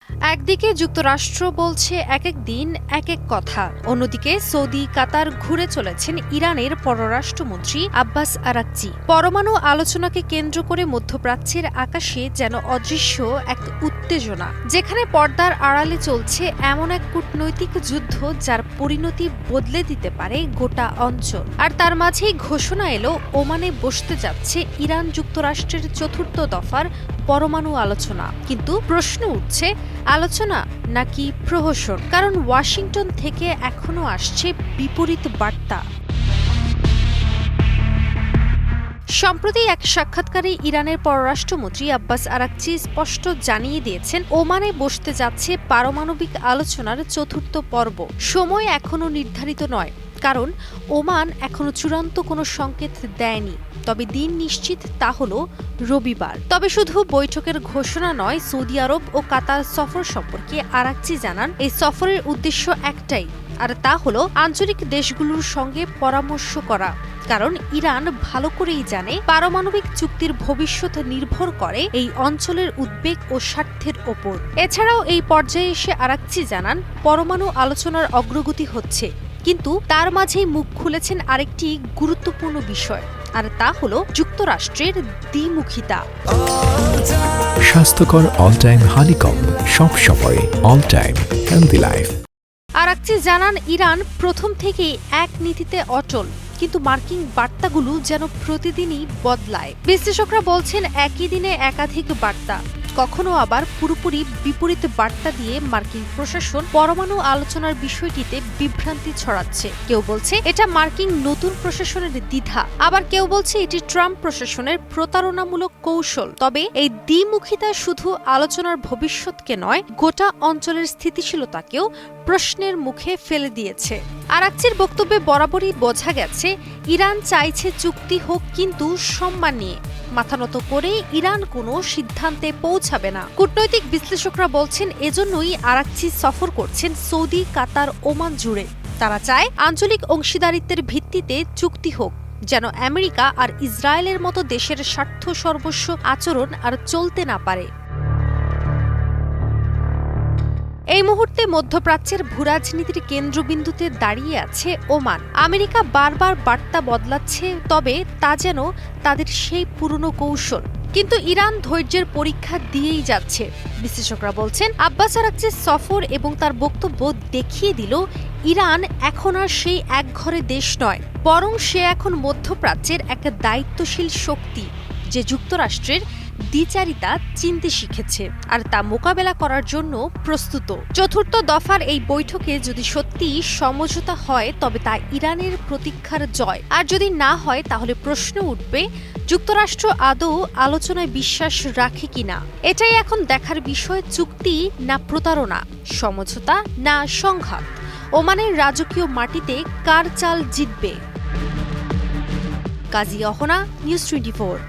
একদিকে যুক্তরাষ্ট্র বলছে এক এক দিন এক এক কথা, অন্যদিকে সৌদি কাতার ঘুরে চলেছেন ইরানের পররাষ্ট্রমন্ত্রী আব্বাস আরাকচি। পরমাণু আলোচনাকে কেন্দ্র করে মধ্যপ্রাচ্যের আকাশে যেন অদৃশ্য এক উত্তেজনা, যেখানে পর্দার আড়ালে চলছে এমন এক কূটনৈতিক যুদ্ধ যার পরিণতি বদলে দিতে পারে গোটা অঞ্চল। আর তার মাঝেই ঘোষণা এলো, ওমানে বসতে যাচ্ছে ইরান যুক্তরাষ্ট্রের চতুর্থ দফার পরমাণু আলোচনা। কিন্তু প্রশ্ন উঠছে, আলোচনা নাকি প্রহসন? কারণ ওয়াশিংটন থেকে এখনো আসছে বিপরীত বার্তা। সম্প্রতি এক সাক্ষাৎকারে ইরানের পররাষ্ট্রমন্ত্রী আব্বাস আরাকচি স্পষ্ট জানিয়ে দিয়েছেন, ওমানে বসতে যাচ্ছে পারমাণবিক আলোচনার চতুর্থ পর্ব। সময় এখনো নির্ধারিত নয়, কারণ ওমান এখনো চূড়ান্ত কোনো সংকেত দেয়নি। তবে দিন নিশ্চিত, তা হলো রবিবার। তবে শুধু বৈঠকের ঘোষণা নয়, সৌদি আরব ও কাতার সফর সম্পর্কে আরাকচি জানান, এই সফরের উদ্দেশ্য একটাই, আর তা হলো আঞ্চলিক দেশগুলোর সঙ্গে পরামর্শ করা। কারণ ইরান ভালো করেই জানে, পারমাণবিক চুক্তির ভবিষ্যৎ নির্ভর করে এই অঞ্চলের উদ্বেগ ও স্বার্থের ওপর। এছাড়াও এই পর্যায়ে এসে আরাকচি জানান, পরমাণু আলোচনার অগ্রগতি হচ্ছে, কিন্তু তার মাঝেই মুখ খুলেছেন আরেকটি গুরুত্বপূর্ণ বিষয়, আর তা হলো যুক্তরাষ্ট্রের দ্বিমুখিতা। স্বাস্থ্যকর অল টাইম হানিকম, সব সময় all time healthy life. Araghchi জানান, ইরান প্রথম থেকেই এক নীতিতে অটল, কিন্তু মার্কিন বার্তাগুলো যেন প্রতিদিনই বদলায়। বিশ্লেষকরা বলছেন, একই দিনে একাধিক বার্তা, কখনো আবার পুরোপুরি বিপরীত বার্তা দিয়ে মার্কিন প্রশাসন পরমাণু আলোচনার বিষয়টিতে বিভ্রান্তি ছড়াচ্ছে। কেউ বলছে এটা মার্কিন নতুন প্রশাসনের দ্বিধা, আবার কেউ বলছে এটি ট্রাম্প প্রশাসনের প্রতারণামূলক কৌশল। তবে এই দ্বিমুখিতা শুধু আলোচনার ভবিষ্যৎকে নয়, গোটা অঞ্চলের স্থিতিশীলতাকেও প্রশ্নের মুখে ফেলে দিয়েছে। আরাকচির বক্তব্যে বরাবরই বোঝা গেছে, ইরান চাইছে চুক্তি হোক, কিন্তু সম্মান নিয়ে। মাথা নত করে ইরান কোনো সিদ্ধান্তে পৌঁছাবে না। কূটনৈতিক বিশ্লেষকরা বলছেন, এজন্যই আরাকচি সফর করছেন সৌদি, কাতার, ওমান জুড়ে। তারা চায় আঞ্চলিক অংশীদারিত্বের ভিত্তিতে চুক্তি হোক, যেন আমেরিকা আর ইসরায়েলের মতো দেশের স্বার্থ সর্বস্ব আচরণ আর চলতে না পারে। এই মুহূর্তে মধ্যপ্রাচ্যের ভূরাজনীতির কেন্দ্রবিন্দুতে দাঁড়িয়ে আছে ওমান। আমেরিকা বারবার বার্তা বদলাচ্ছে, তবে তা যেন তাদের সেই পুরনো কৌশল। কিন্তু ইরান ধৈর্যের পরীক্ষা দিয়েই যাচ্ছে। বিশ্লেষকরা বলছেন, আব্বাস আরাকচির সফর এবং তার বক্তব্য দেখিয়ে দিল, ইরান এখন আর সেই একঘরে দেশ নয়, বরং সে এখন মধ্যপ্রাচ্যের এক দায়িত্বশীল শক্তি, যে যুক্তরাষ্ট্রের দ্বিচারিতা চিনতে শিখেছে আর তা মোকাবেলা করার জন্য প্রস্তুত। চতুর্থ দফার এই বৈঠকে যদি সত্যি সমঝোতা হয়, তবে তা ইরানের প্রতীক্ষার জয়। আর যদি না হয়, তাহলে প্রশ্ন উঠবে, যুক্তরাষ্ট্র আদৌ আলোচনায় বিশ্বাস রাখে কিনা। এটাই এখন দেখার বিষয়, চুক্তি না প্রতারণা, সমঝোতা না সংঘাত। ওমানের রাজকীয় মাটিতে কার চাল জিতবে? কাজী অহনা, নিউজ 24।